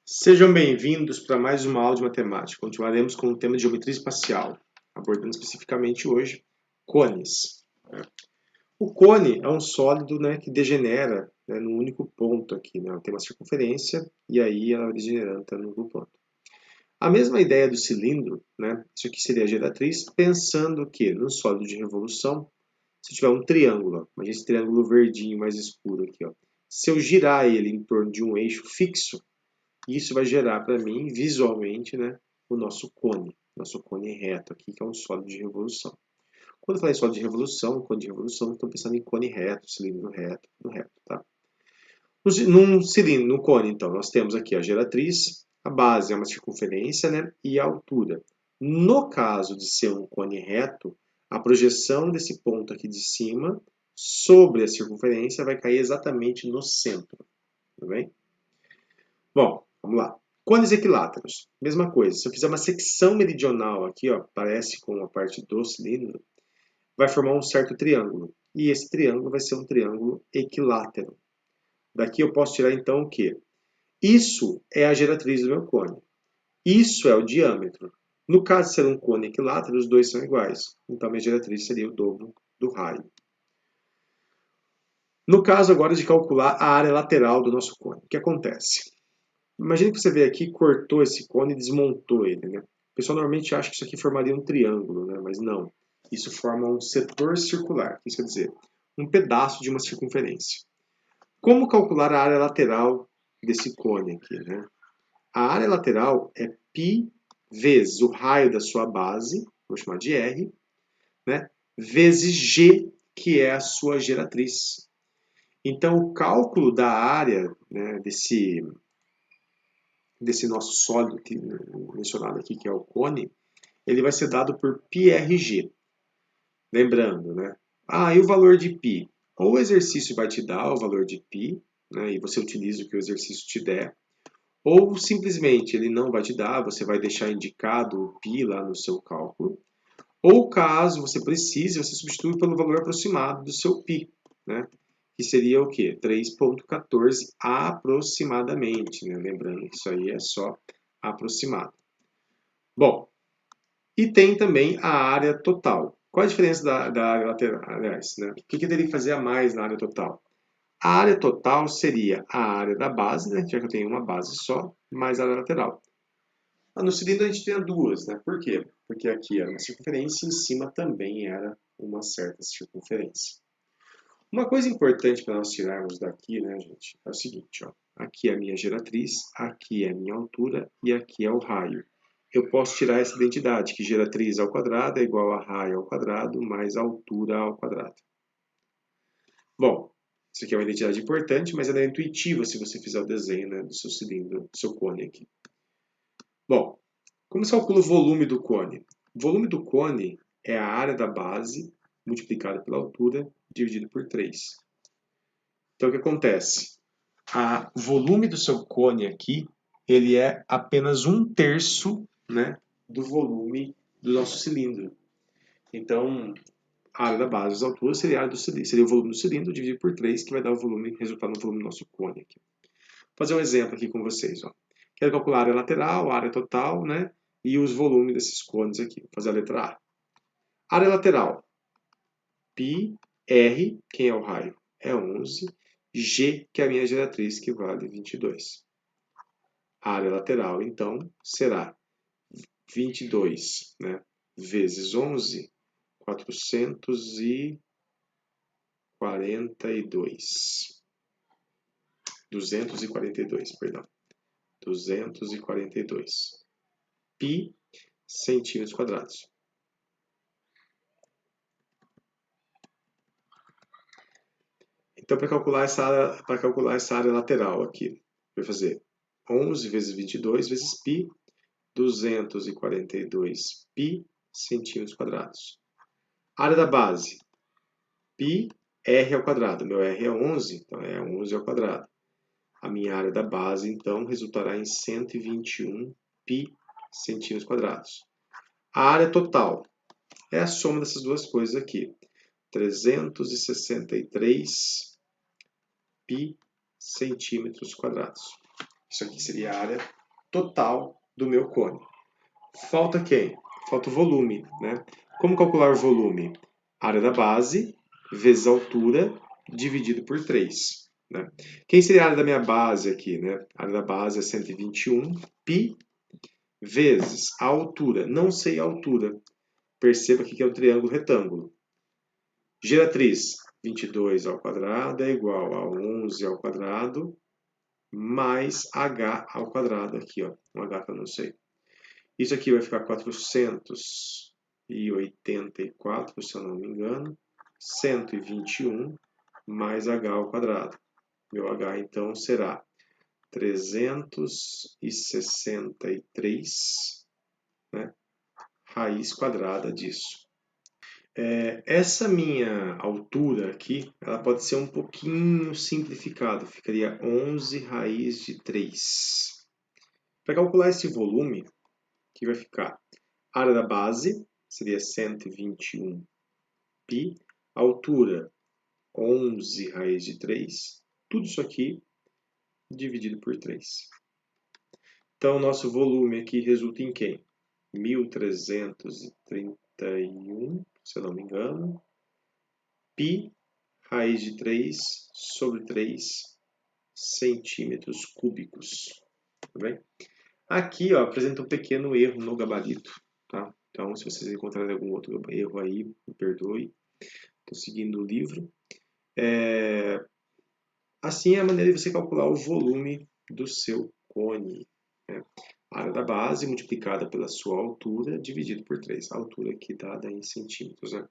Sejam bem-vindos para mais uma aula de matemática. Continuaremos com o tema de geometria espacial, abordando especificamente hoje cones. O cone é um sólido, que degenera, num único ponto aqui. Ela tem uma circunferência e aí ela vai degenerando até no único ponto. A mesma ideia do cilindro, isso aqui seria a geratriz, pensando que no sólido de revolução, se eu tiver um triângulo, imagina esse triângulo verdinho mais escuro aqui, se eu girar ele em torno de um eixo fixo, isso vai gerar para mim, visualmente, o nosso cone reto aqui, que é um sólido de revolução. Quando eu falar em sólido de revolução, cone de revolução, estou pensando em cone reto, cilindro reto, no reto, tá? Num cilindro, no cone, então, nós temos aqui a geratriz, a base é uma circunferência, e a altura. No caso de ser um cone reto, a projeção desse ponto aqui de cima sobre a circunferência vai cair exatamente no centro, tudo bem? Bom, vamos lá. Cones equiláteros, mesma coisa. Se eu fizer uma secção meridional aqui, parece com a parte do cilindro, vai formar um certo triângulo. E esse triângulo vai ser um triângulo equilátero. Daqui eu posso tirar então o quê? Isso é a geratriz do meu cone. Isso é o diâmetro. No caso de ser um cone equilátero, os dois são iguais. Então, a minha geratriz seria o dobro do raio. No caso agora de calcular a área lateral do nosso cone, o que acontece? Imagina que você veio aqui, cortou esse cone e desmontou ele, O pessoal normalmente acha que isso aqui formaria um triângulo, Mas não. Isso forma um setor circular. Isso quer dizer, um pedaço de uma circunferência. Como calcular a área lateral desse cone aqui, A área lateral é π vezes o raio da sua base, vou chamar de R, vezes G, que é a sua geratriz. Então, o cálculo da área desse nosso sólido mencionado aqui, que é o cone, ele vai ser dado por πRG. Lembrando, e o valor de π? Ou o exercício vai te dar o valor de π, e você utiliza o que o exercício te der, ou simplesmente ele não vai te dar, você vai deixar indicado o π lá no seu cálculo, ou caso você precise, você substitui pelo valor aproximado do seu π, que seria o quê? 3,14 aproximadamente, Lembrando que isso aí é só aproximado. Bom, e tem também a área total. Qual a diferença da área lateral? Aliás, o que eu teria que fazer a mais na área total? A área total seria a área da base, já que eu tenho uma base só, mais a área lateral. No cilindro a gente tinha duas, Por quê? Porque aqui era uma circunferência e em cima também era uma certa circunferência. Uma coisa importante para nós tirarmos daqui, gente, é o seguinte, Aqui é a minha geratriz, aqui é a minha altura e aqui é o raio. Eu posso tirar essa identidade, que geratriz ao quadrado é igual a raio ao quadrado mais altura ao quadrado. Bom, isso aqui é uma identidade importante, mas ela é intuitiva se você fizer o desenho do seu cilindro, do seu cone aqui. Bom, como se calcula o volume do cone? O volume do cone é a área da base multiplicada pela altura dividido por 3. Então, o que acontece? O volume do seu cone aqui, ele é apenas 1/3, do volume do nosso cilindro. Então, a área da base das alturas seria o volume do cilindro dividido por 3, que vai dar o volume, resultado no volume do nosso cone aqui. Vou fazer um exemplo aqui com vocês. Quero calcular a área lateral, a área total, e os volumes desses cones aqui. Vou fazer a letra A. Área lateral. πr, quem é o raio? É 11. G, que é a minha geratriz, que vale 22. A área lateral, então, será 22, vezes 11, 442. 242, perdão. 242. Π centímetros quadrados. Então, para calcular essa área lateral aqui, vai fazer 11 vezes 22 vezes π, 242 π centímetros quadrados. Área da base, π r ao quadrado. Meu r é 11, então é 11 ao quadrado. A minha área da base, então, resultará em 121 π centímetros quadrados. A área total é a soma dessas duas coisas aqui. 363 π centímetros quadrados. Isso aqui seria a área total do meu cone. Falta quem? Falta o volume, né? Como calcular o volume? Área da base vezes a altura dividido por 3. Né? Quem seria a área da minha base aqui? Né? A área da base é 121 π vezes a altura. Não sei a altura. Perceba aqui que é o triângulo retângulo. Geratriz, 22 ao quadrado é igual a 11 ao quadrado mais h ao quadrado aqui, ó. Um h que eu não sei. Isso aqui vai ficar 484, se eu não me engano, 121 mais h ao quadrado. Meu h, então, será 363, né, raiz quadrada disso. Essa minha altura aqui, ela pode ser um pouquinho simplificada, ficaria 11 raiz de 3. Para calcular esse volume, que vai ficar a área da base, seria 121 π, altura 11 raiz de 3, tudo isso aqui dividido por 3. Então, o nosso volume aqui resulta em quem? 1.331, se eu não me engano, π raiz de 3 sobre 3 centímetros cúbicos. Tá bem? Aqui, ó, apresenta um pequeno erro no gabarito. Tá? Então, se vocês encontrarem algum outro erro aí, me perdoe. Estou seguindo o livro. Assim é a maneira de você calcular o volume do seu cone. Né? A área da base multiplicada pela sua altura dividido por 3. A altura aqui dada em centímetros. Né?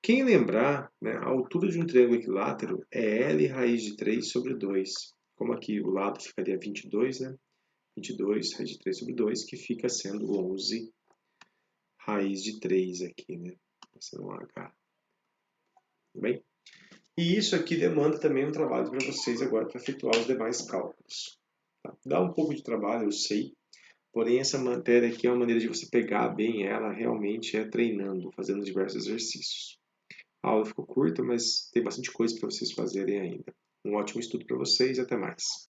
Quem lembrar, né, a altura de um triângulo equilátero é L raiz de 3 sobre 2. Como aqui o lado ficaria 22, né? 22 raiz de 3 sobre 2, que fica sendo 11 raiz de 3 aqui, né? Sendo um H. Tudo bem? E isso aqui demanda também um trabalho para vocês agora para efetuar os demais cálculos. Tá? Dá um pouco de trabalho, eu sei. Porém, essa matéria aqui é uma maneira de você pegar bem ela, realmente é treinando, fazendo diversos exercícios. A aula ficou curta, mas tem bastante coisa para vocês fazerem ainda. Um ótimo estudo para vocês e até mais.